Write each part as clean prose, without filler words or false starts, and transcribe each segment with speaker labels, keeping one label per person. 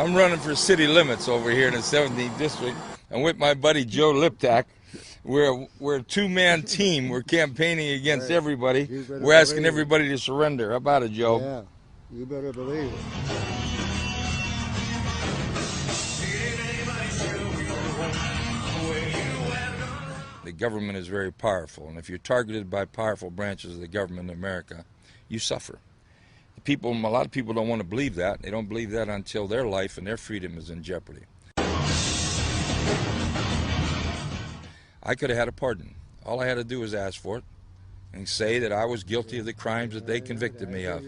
Speaker 1: I'm running for city limits over here in the 17th district. I'm with my buddy Joe Liptak. We're a two-man team. We're campaigning against everybody. We're asking everybody to surrender. How about it, Joe?
Speaker 2: Yeah, you better believe it.
Speaker 1: The government is very powerful, and if you're targeted by powerful branches of the government in America, you suffer. A lot of people don't want to believe that. They don't believe that until their life and their freedom is in jeopardy. I could have had a pardon. All I had to do was ask for it and say that I was guilty of the crimes that they convicted me of.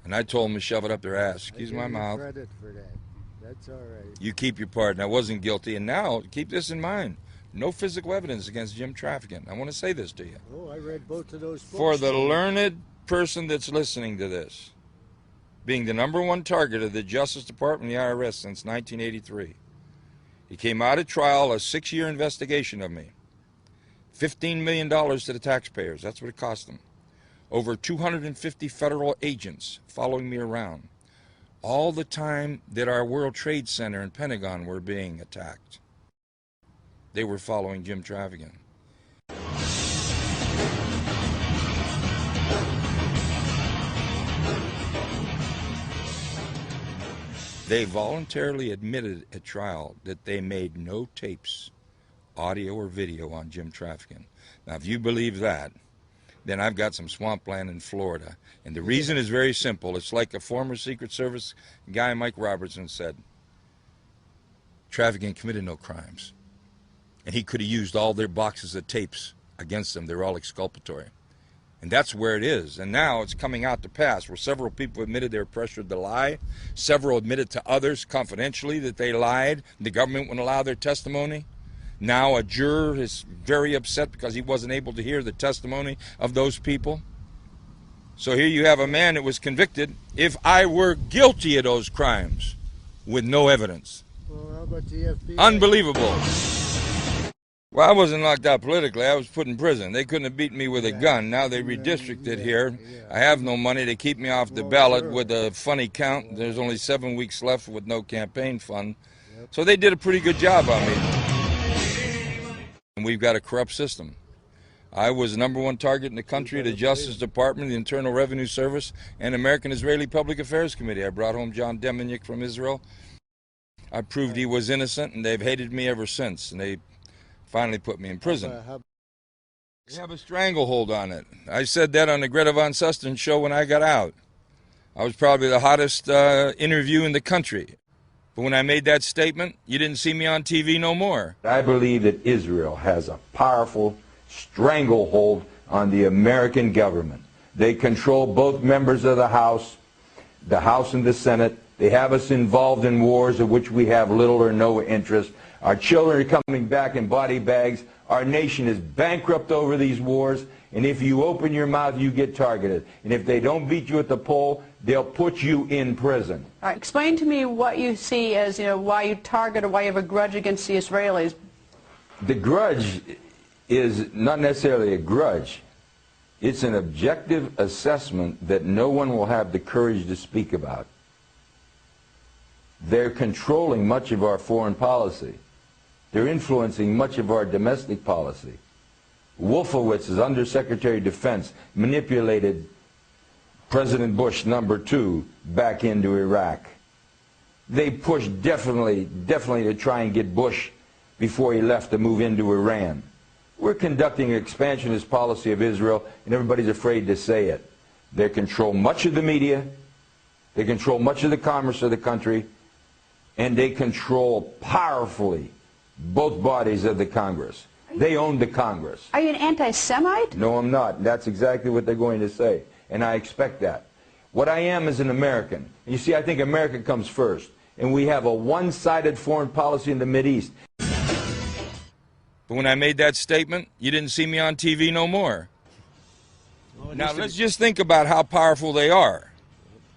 Speaker 1: And I told them to shove it up their ass. Excuse my mouth.
Speaker 2: Credit for that. That's all right.
Speaker 1: You keep your pardon. I wasn't guilty. And now, keep this in mind. No physical evidence against Jim Traficant. I want to say this to you.
Speaker 2: Oh, I read both of those books.
Speaker 1: For the learned person that's listening to this, being the #1 target of the Justice Department and the IRS since 1983, he came out of trial, a 6-year investigation of me. $15 million to the taxpayers. That's what it cost them. Over 250 federal agents following me around. All the time that our World Trade Center and Pentagon were being attacked, they were following Jim Traficant. They voluntarily admitted at trial that they made no tapes, audio or video, on Jim Traficant. Now, if you believe that, then I've got some swampland in Florida. And the reason is very simple. It's like a former Secret Service guy, Mike Robertson, said. Traficant committed no crimes. And he could have used all their boxes of tapes against them. They're all exculpatory. And that's where it is. And now it's coming out to pass, where several people admitted they were pressured to lie. Several admitted to others confidentially that they lied. The government wouldn't allow their testimony. Now a juror is very upset because he wasn't able to hear the testimony of those people. So here you have a man that was convicted, if I were guilty of those crimes, with no evidence.
Speaker 2: Well, how about the FBI?
Speaker 1: Unbelievable. Well, I wasn't locked out politically. I was put in prison. They couldn't have beaten me with a gun. Now they redistricted here. I have no money to keep me off the ballot with a funny count. There's only 7 weeks left with no campaign fund. So they did a pretty good job on me. And we've got a corrupt system. I was the #1 target in the country, the Justice Department, the Internal Revenue Service, and American Israeli Public Affairs Committee. I brought home John Deminick from Israel. I proved he was innocent, and they've hated me ever since. And they finally put me in prison. They have a stranglehold on it. I said that on the Greta von Susteren show when I got out. I was probably the hottest interview in the country. But when I made that statement, you didn't see me on TV no more.
Speaker 3: I believe that Israel has a powerful stranglehold on the American government. They control both members of the House and the Senate. They have us involved in wars of which we have little or no interest. Our children are coming back in body bags. Our nation is bankrupt over these wars. And if you open your mouth, you get targeted. And if they don't beat you at the poll, they'll put you in prison.
Speaker 4: All right, explain to me what you see as, why you target or why you have a grudge against the Israelis.
Speaker 3: The grudge is not necessarily a grudge. It's an objective assessment that no one will have the courage to speak about. They're controlling much of our foreign policy. They're influencing much of our domestic policy. Wolfowitz, as Undersecretary of Defense, manipulated President Bush #2 back into Iraq. They pushed definitely to try and get Bush before he left to move into Iran. We're conducting an expansionist policy of Israel, and everybody's afraid to say it. They control much of the media, they control much of the commerce of the country, and they control powerfully both bodies of the Congress. They own the Congress.
Speaker 4: Are you an anti-Semite?
Speaker 3: No, I'm not. That's exactly what they're going to say, and I expect that. What I am is an American. And you see, I think America comes first, and we have a one-sided foreign policy in the Mideast.
Speaker 1: But when I made that statement, you didn't see me on TV no more. Now, let's just think about how powerful they are.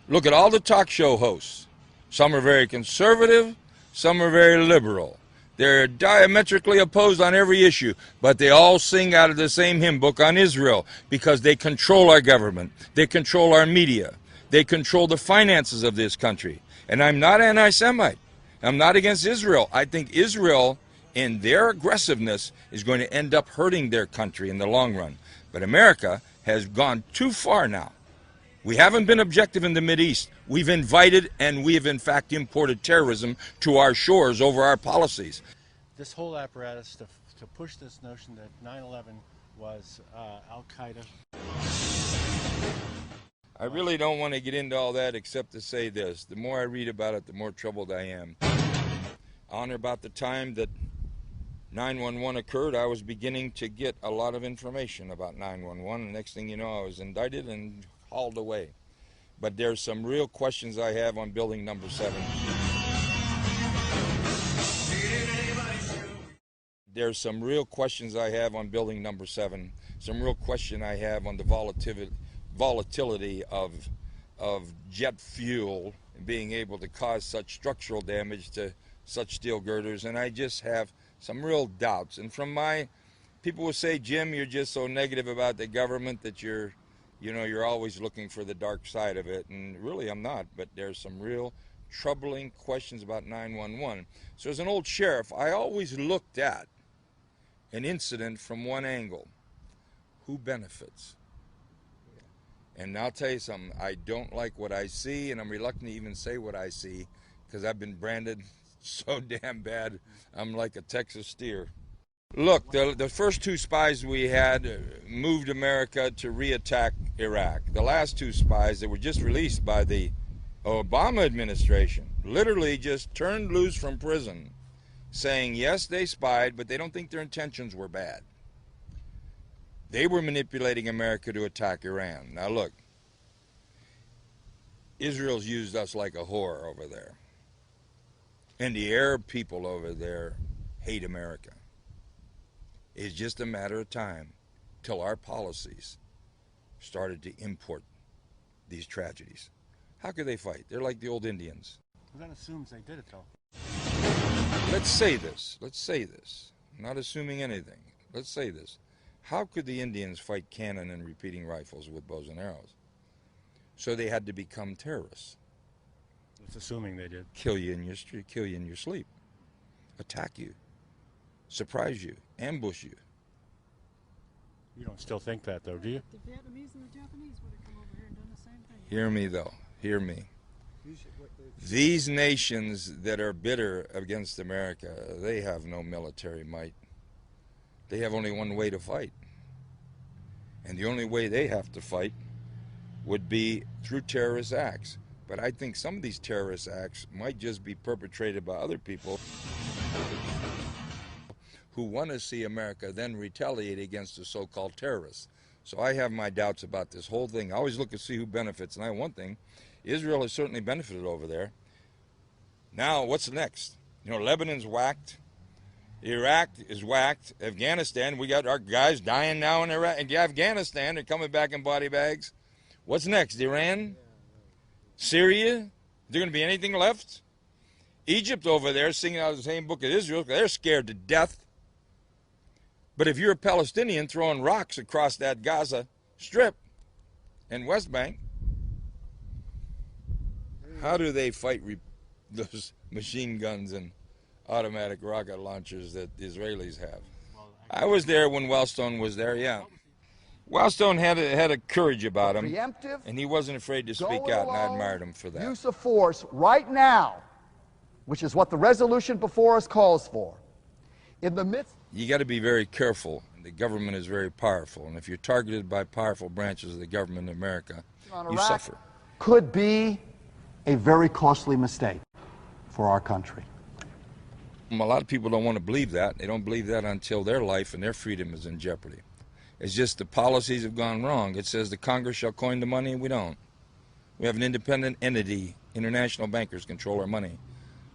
Speaker 1: Look at all the talk show hosts. Some are very conservative, some are very liberal. They're diametrically opposed on every issue, but they all sing out of the same hymn book on Israel because they control our government. They control our media. They control the finances of this country. And I'm not anti-Semite. I'm not against Israel. I think Israel, in their aggressiveness, is going to end up hurting their country in the long run. But America has gone too far now. We haven't been objective in the Mideast. We've invited and we have in fact imported terrorism to our shores over our policies.
Speaker 5: This whole apparatus to push this notion that 9/11 was Al-Qaeda.
Speaker 1: I really don't want to get into all that except to say this. The more I read about it, the more troubled I am. On or about the time that 9/11 occurred, I was beginning to get a lot of information about 9/11. The next thing you know, I was indicted and hauled away. But there's some real questions I have on building number 7. There's some real questions I have on building number 7. Some real question I have on the volatility of jet fuel being able to cause such structural damage to such steel girders, and I just have some real doubts. And from my people will say, Jim, you're just so negative about the government that you're always looking for the dark side of it, and really I'm not. But there's some real troubling questions about 9/11. So as an old sheriff, I always looked at an incident from one angle. Who benefits? And I'll tell you something, I don't like what I see, and I'm reluctant to even say what I see because I've been branded so damn bad, I'm like a Texas steer. Look, the first 2 spies we had moved America to re-attack Iraq. The last 2 spies that were just released by the Obama administration literally just turned loose from prison saying, yes, they spied, but they don't think their intentions were bad. They were manipulating America to attack Iran. Now look, Israel's used us like a whore over there. And the Arab people over there hate America. It's just a matter of time till our policies started to import these tragedies. How could they fight? They're like the old Indians.
Speaker 5: Well, that assumes they did it, though.
Speaker 1: Let's say this. I'm not assuming anything. Let's say this. How could the Indians fight cannon and repeating rifles with bows and arrows? So they had to become terrorists.
Speaker 5: It's assuming they did.
Speaker 1: Kill you in your street, kill you in your sleep, attack you, surprise you, ambush you.
Speaker 5: You don't still think that, though, do you?
Speaker 6: The Vietnamese and the Japanese would have come over here and done the same thing.
Speaker 1: Hear me, though. Hear me. These nations that are bitter against America, they have no military might. They have only one way to fight. And the only way they have to fight would be through terrorist acts. But I think some of these terrorist acts might just be perpetrated by other people who want to see America then retaliate against the so-called terrorists. So I have my doubts about this whole thing. I always look to see who benefits. And I have one thing, Israel has certainly benefited over there. Now, what's next? Lebanon's whacked. Iraq is whacked. Afghanistan, we got our guys dying now in Iraq. And Afghanistan, they're coming back in body bags. What's next? Iran? Syria? Is there going to be anything left? Egypt over there singing out of the same book as Israel. They're scared to death. But if you're a Palestinian throwing rocks across that Gaza Strip and West Bank, how do they fight those machine guns and automatic rocket launchers that the Israelis have? I was there when Wellstone was there, yeah. Wellstone had a courage about him, and he wasn't afraid to speak out, and I admired him for that.
Speaker 7: Use of force right now, which is what the resolution before us calls for. In the midst,
Speaker 1: you got to be very careful. The government is very powerful, and if you're targeted by powerful branches of the government in America, you suffer.
Speaker 7: Could be a very costly mistake for our country.
Speaker 1: A lot of people don't want to believe that. They don't believe that until their life and their freedom is in jeopardy. It's just the policies have gone wrong. It says the Congress shall coin the money, and we don't. We have an independent entity. International bankers control our money.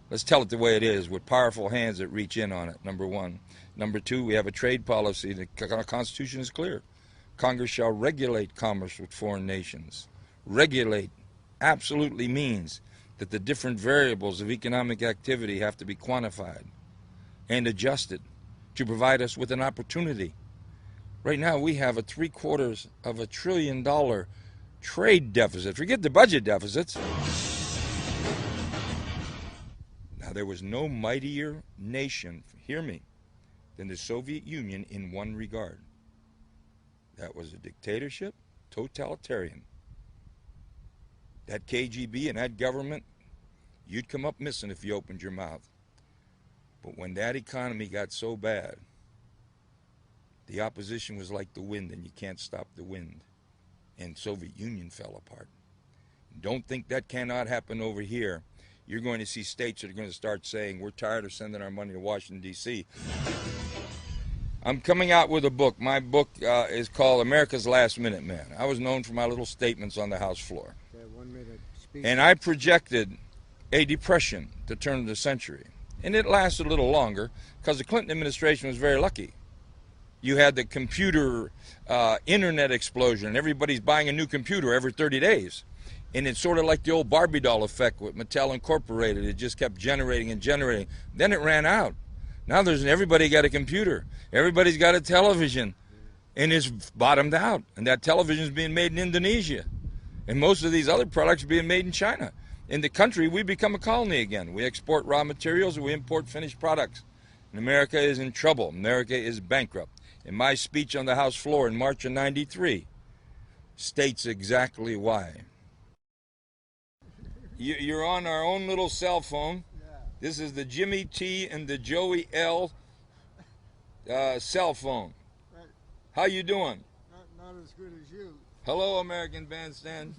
Speaker 1: Let's tell it the way it is, with powerful hands that reach in on it, number one. Number two, we have a trade policy. The Constitution is clear. Congress shall regulate commerce with foreign nations. Regulate absolutely means that the different variables of economic activity have to be quantified and adjusted to provide us with an opportunity. Right now we have a $750 billion trade deficit. Forget the budget deficits. there was no mightier nation, hear me, than the Soviet Union in one regard. That was a dictatorship, totalitarian. That KGB and that government, you'd come up missing if you opened your mouth. But when that economy got so bad, the opposition was like the wind, and you can't stop the wind. And Soviet Union fell apart. Don't think that cannot happen over here. You're going to see states that are going to start saying, we're tired of sending our money to Washington, D.C. I'm coming out with a book. My book is called America's Last Minute Man. I was known for my little statements on the House floor.
Speaker 2: That 1 minute speech.
Speaker 1: And I projected a depression to turn of the century. And it lasted a little longer because the Clinton administration was very lucky. You had the computer internet explosion, and everybody's buying a new computer every 30 days. And it's sort of like the old Barbie doll effect with Mattel Incorporated. It just kept generating and generating. Then it ran out. Now everybody got a computer. Everybody's got a television. And it's bottomed out. And that television is being made in Indonesia. And most of these other products are being made in China. In the country, we become a colony again. We export raw materials and we import finished products. And America is in trouble. America is bankrupt. And my speech on the House floor in March of '93 states exactly why. You're on our own little cell phone. This is the Jimmy T and the Joey L cell phone. How you doing?
Speaker 2: Not as good as you.
Speaker 1: Hello, American Bandstand.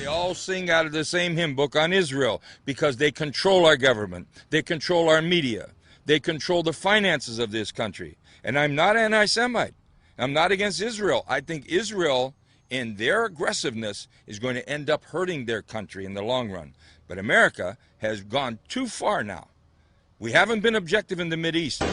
Speaker 1: All sing out of the same hymn book on Israel because they control our government. They control our media. They control the finances of this country. And I'm not anti-Semite. I'm not against Israel. I think Israel, in their aggressiveness, is going to end up hurting their country in the long run. But America has gone too far now. We haven't been objective in the Mideast.